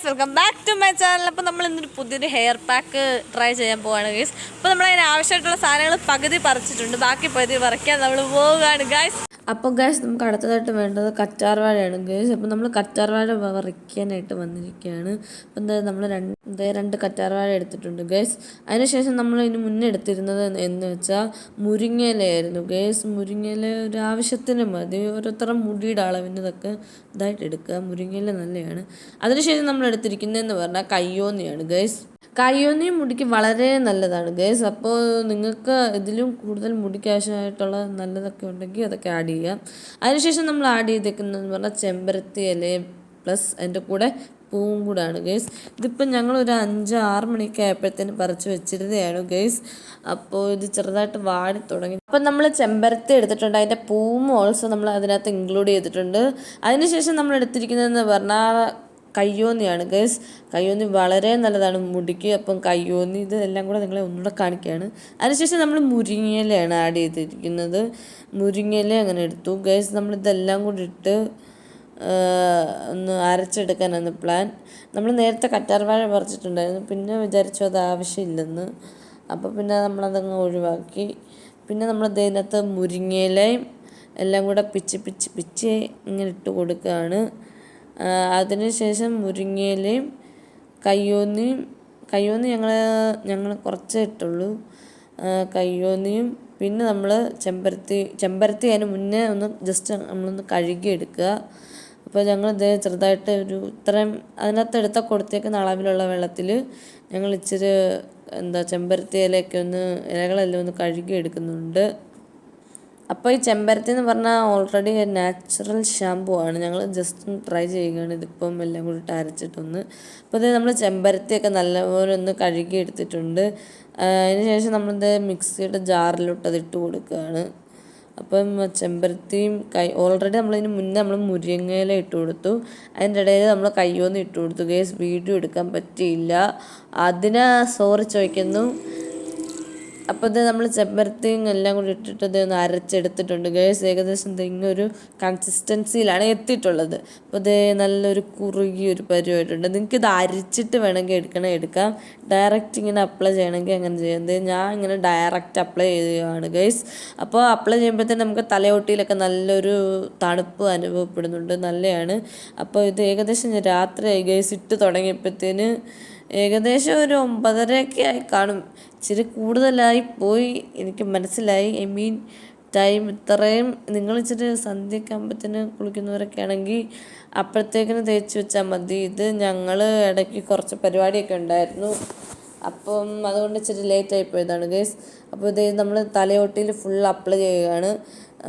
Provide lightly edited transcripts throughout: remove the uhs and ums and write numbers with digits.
Welcome back to my channel. അപ്പോൾ നമ്മൾ ഇന്നൊരു പുതിയൊരു ഹെയർ പാക്ക് ട്രൈ ചെയ്യാൻ പോവാണ് ഗൈസ്. അപ്പോൾ നമ്മളതിന് ആവശ്യമായിട്ടുള്ള സാധനങ്ങൾ പകുതി പറിച്ചിട്ടുണ്ട്, ബാക്കി പകുതി പറിക്കാൻ നമ്മൾ പോവുകയാണ് ഗൈസ്. അപ്പോൾ ഗൈസ് നമുക്ക് അടുത്തതായിട്ട് വേണ്ടത് കറ്റാർവാഴയാണ് ഗൈസ്. അപ്പോൾ നമ്മൾ കറ്റാർവാഴ പറിക്കാനായിട്ട് വന്നിരിക്കുകയാണ്. അപ്പോൾ എന്താ നമ്മൾ രണ്ട് കറ്റാർവാഴ എടുത്തിട്ടുണ്ട് ഗൈസ്. അതിനുശേഷം നമ്മൾ ഇതിന് മുന്നേ എടുത്തിരുന്നത് എന്ന് വെച്ചാൽ മുരിങ്ങയിലയായിരുന്നു ഗൈസ്. മുരിങ്ങയില ഒരു ആവശ്യത്തിന് മതി, ഓരോരുത്തരുടെ മുടിയുടെ അളവിന് ഇതൊക്കെ ഇതായിട്ട് എടുക്കുക. മുരിങ്ങയില നല്ലതാണ്. അതിനുശേഷം നമ്മൾ എടുത്തിരിക്കുന്നതെന്ന് പറഞ്ഞാൽ കയ്യോന്നിയാണ് ഗൈസ്. കയ്യോന്നി മുടിക്ക് വളരെ നല്ലതാണ് ഗൈസ്. അപ്പോൾ നിങ്ങൾക്ക് ഇതിലും കൂടുതൽ മുടിക്ക് ആവശ്യമായിട്ടുള്ള നല്ലതൊക്കെ ഉണ്ടെങ്കിൽ അതൊക്കെ ആഡ് ചെയ്യാം. അതിനുശേഷം നമ്മൾ ആഡ് ചെയ്തേക്കുന്നതെന്ന് പറഞ്ഞാൽ ചെമ്പരത്തി ഇലയും പ്ലസ് അതിൻ്റെ കൂടെ പൂവും കൂടാണ് ഗൈസ്. ഇതിപ്പോൾ ഞങ്ങളൊരു 5-6 മണിയൊക്കെ ആയപ്പോഴത്തേനും പറിച്ച് വെച്ചിരുന്നതാണ് ഗൈസ്. അപ്പോൾ ഇത് ചെറുതായിട്ട് വാടി തുടങ്ങി. അപ്പം നമ്മൾ ചെമ്പരത്തി എടുത്തിട്ടുണ്ട്, അതിൻ്റെ പൂവും ഓൾസോ നമ്മൾ അതിനകത്ത് ഇൻക്ലൂഡ് ചെയ്തിട്ടുണ്ട്. അതിനുശേഷം നമ്മൾ എടുത്തിരിക്കുന്നതെന്ന് പറഞ്ഞാൽ കയ്യോന്നിയാണ് ഗൈസ്. കയ്യോന്നി വളരെ നല്ലതാണ് മുടിക്ക്. അപ്പം കയ്യോന്നി ഇത് എല്ലാം കൂടെ നിങ്ങളെ ഒന്നുകൂടെ കാണിക്കുകയാണ്. അതിനുശേഷം നമ്മൾ മുരിങ്ങയിലയാണ് ആഡ് ചെയ്തിരിക്കുന്നത്. മുരിങ്ങയില അങ്ങനെ എടുത്തു ഗൈസ്. നമ്മളിതെല്ലാം കൂടി ഇട്ട് ഒന്ന് അരച്ചെടുക്കാനാണ് പ്ലാൻ. നമ്മൾ നേരത്തെ കറ്റാർവാഴ പറിച്ചിട്ടുണ്ടായിരുന്നു, പിന്നെ വിചാരിച്ചു അത് ആവശ്യമില്ലെന്ന്. അപ്പോൾ പിന്നെ നമ്മളതങ്ങ് ഒഴിവാക്കി. പിന്നെ നമ്മൾ ഇതിനകത്ത് മുരിങ്ങയിലയും എല്ലാം കൂടെ പിച്ച് ഇങ്ങനെ ഇട്ട് കൊടുക്കുകയാണ്. അതിനുശേഷം മുരിങ്ങയിലയും കയ്യോന്നി ഞങ്ങൾ കുറച്ചേ ഇട്ടുള്ളൂ. കയ്യോന്നിയും പിന്നെ നമ്മൾ ചെമ്പരത്തി അതിന് മുന്നേ ഒന്ന് ജസ്റ്റ് നമ്മളൊന്ന് കഴുകിയെടുക്കുക. അപ്പോൾ ഞങ്ങൾ ഇത് ചെറുതായിട്ട് ഇത്രയും അതിനകത്ത് കൊടുത്തേക്കുന്ന അളവിലുള്ള വെള്ളത്തിൽ ഞങ്ങൾ ഇച്ചിരി ചെമ്പരത്തി ഇലകളെല്ലാം ഒന്ന് കഴുകിയെടുക്കുന്നുണ്ട്. അപ്പോൾ ഈ ചെമ്പരത്തി എന്ന് പറഞ്ഞാൽ ഓൾറെഡി നാച്ചുറൽ ഷാമ്പു ആണ്. ഞങ്ങൾ ജസ്റ്റ് ഒന്ന് ട്രൈ ചെയ്യുകയാണ് ഇതിപ്പം എല്ലാം കൂടി ഇട്ട് അരച്ചിട്ടൊന്ന്. അപ്പോൾ ഇത് നമ്മൾ ചെമ്പരത്തിയൊക്കെ നല്ലപോലെ ഒന്ന് കഴുകി എടുത്തിട്ടുണ്ട്. അതിന് ശേഷം നമ്മളിത് മിക്സിയുടെ ജാറിലോട്ട് അത് ഇട്ട് കൊടുക്കുകയാണ്. അപ്പം ചെമ്പരത്തിയും ഓൾറെഡി നമ്മളതിന് മുന്നേ നമ്മൾ മുരിങ്ങയില ഇട്ട് കൊടുത്തു. അതിൻ്റെ ഇടയിൽ നമ്മൾ കയ്യോന്ന് ഇട്ട് കൊടുത്തു ഗൈസ്. വീഡിയോ എടുക്കാൻ പറ്റിയില്ല, അതിന് സോറി ചോദിക്കുന്നു. അപ്പോൾ ഇത് നമ്മൾ ചെമ്പരത്തിയും എല്ലാം കൂടി ഇട്ടിട്ട് ഇത് ഒന്ന് അരച്ചെടുത്തിട്ടുണ്ട് ഗൈസ്. ഏകദേശം ഇങ്ങനൊരു കൺസിസ്റ്റൻസിയിലാണ് എത്തിയിട്ടുള്ളത്. അപ്പോൾ ഇത് നല്ലൊരു കുറുകിയൊരു പരുവായിട്ടുണ്ട്. നിങ്ങൾക്ക് ഇത് അരിച്ചിട്ട് വേണമെങ്കിൽ എടുക്കാം. ഡയറക്റ്റ് ഇങ്ങനെ അപ്ലൈ ചെയ്യണമെങ്കിൽ അങ്ങനെ ചെയ്യുന്നത്. ഞാൻ ഇങ്ങനെ ഡയറക്റ്റ് അപ്ലൈ ചെയ്യുകയാണ് ഗൈസ്. അപ്പോൾ അപ്ലൈ ചെയ്യുമ്പോഴത്തേന് നമുക്ക് തലയോട്ടിയിലൊക്കെ നല്ലൊരു തണുപ്പ് അനുഭവപ്പെടുന്നുണ്ട്, നല്ലതാണ്. അപ്പോൾ ഇത് ഏകദേശം രാത്രിയായി ഗൈസ് ഇട്ട് തുടങ്ങിയപ്പോഴത്തേന്. ഏകദേശം ഒരു 9:30 ആയി കാണും. ഇച്ചിരി കൂടുതലായി പോയി എനിക്ക് മനസ്സിലായി. ടൈം ഇത്രയും നിങ്ങൾ ഇച്ചിരി സന്ധ്യയൊക്കെ ആകുമ്പോഴത്തേന് കുളിക്കുന്നവരൊക്കെ ആണെങ്കിൽ അപ്പോഴത്തേക്കിന് തേച്ച് വെച്ചാൽ മതി. ഇത് ഞങ്ങൾ ഇടയ്ക്ക് കുറച്ച് പരിപാടിയൊക്കെ ഉണ്ടായിരുന്നു, അപ്പം അതുകൊണ്ട് ഇച്ചിരി ലേറ്റായി പോയതാണ് ഗൈസ്. അപ്പോൾ ഇത് നമ്മൾ തലയോട്ടിയിൽ ഫുൾ അപ്ലൈ ചെയ്യുകയാണ്.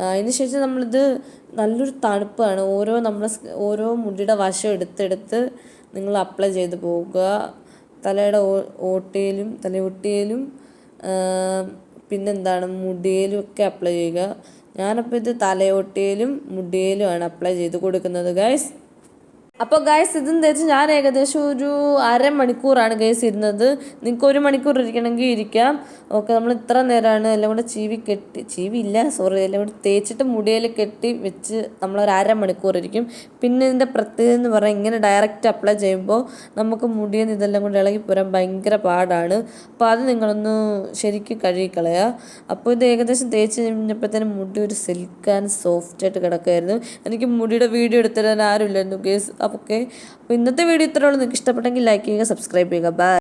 അതിന് ശേഷം നമ്മളിത് നല്ലൊരു തണുപ്പാണ്. ഓരോ മുടിയുടെ വശം എടുത്തെടുത്ത് നിങ്ങൾ അപ്ലൈ ചെയ്ത് പോകുക. തലയുടെ തലയൊട്ടിയിലും മുടിയിലും ഒക്കെ അപ്ലൈ ചെയ്യുക. ഞാനപ്പോൾ ഇത് തലയോട്ടിയിലും മുടിയിലുമാണ് അപ്ലൈ ചെയ്ത് കൊടുക്കുന്നത് ഗൈസ്. അപ്പോൾ ഗൈസ് ഇതെന്ന് തേച്ച് ഞാൻ ഏകദേശം ഒരു 1/2 മണിക്കൂറാണ് ഗൈസ് ഇരുന്നത്. നിങ്ങൾക്ക് 1 മണിക്കൂർ ഇരിക്കണമെങ്കിൽ ഇരിക്കാം. ഓക്കെ, നമ്മൾ ഇത്ര നേരമാണ് എല്ലാം കൂടെ എല്ലാം കൂടെ തേച്ചിട്ട് മുടിയിൽ കെട്ടി വെച്ച് നമ്മളൊരു 1/2 മണിക്കൂർ ഇരിക്കും. പിന്നെ ഇതിൻ്റെ പ്രത്യേകത എന്ന് പറഞ്ഞാൽ ഇങ്ങനെ ഡയറക്റ്റ് അപ്ലൈ ചെയ്യുമ്പോൾ നമുക്ക് മുടിയിൽ നിന്ന് ഇതെല്ലാം കൂടെ ഇളകി പോരാൻ ഭയങ്കര പാടാണ്. അപ്പോൾ അത് നിങ്ങളൊന്ന് ശരിക്കും കഴുകിക്കളയുക. അപ്പോൾ ഇത് ഏകദേശം തേച്ച് കഴിഞ്ഞപ്പോഴത്തേനും മുടി ഒരു സിൽക്ക് ആൻഡ് സോഫ്റ്റായിട്ട് കിടക്കുമായിരുന്നു. എനിക്ക് മുടിയുടെ വീഡിയോ എടുത്തിടാൻ ആരുമില്ലായിരുന്നു ഗൈസ്. ഓക്കെ, അപ്പോൾ ഇന്നത്തെ വീഡിയോ ഇത്രയുള്ളൂ. നിങ്ങൾക്ക് ഇഷ്ടപ്പെട്ടെങ്കിൽ ലൈക്ക് ചെയ്യുക, സബ്സ്ക്രൈബ് ചെയ്യുക. ബൈ.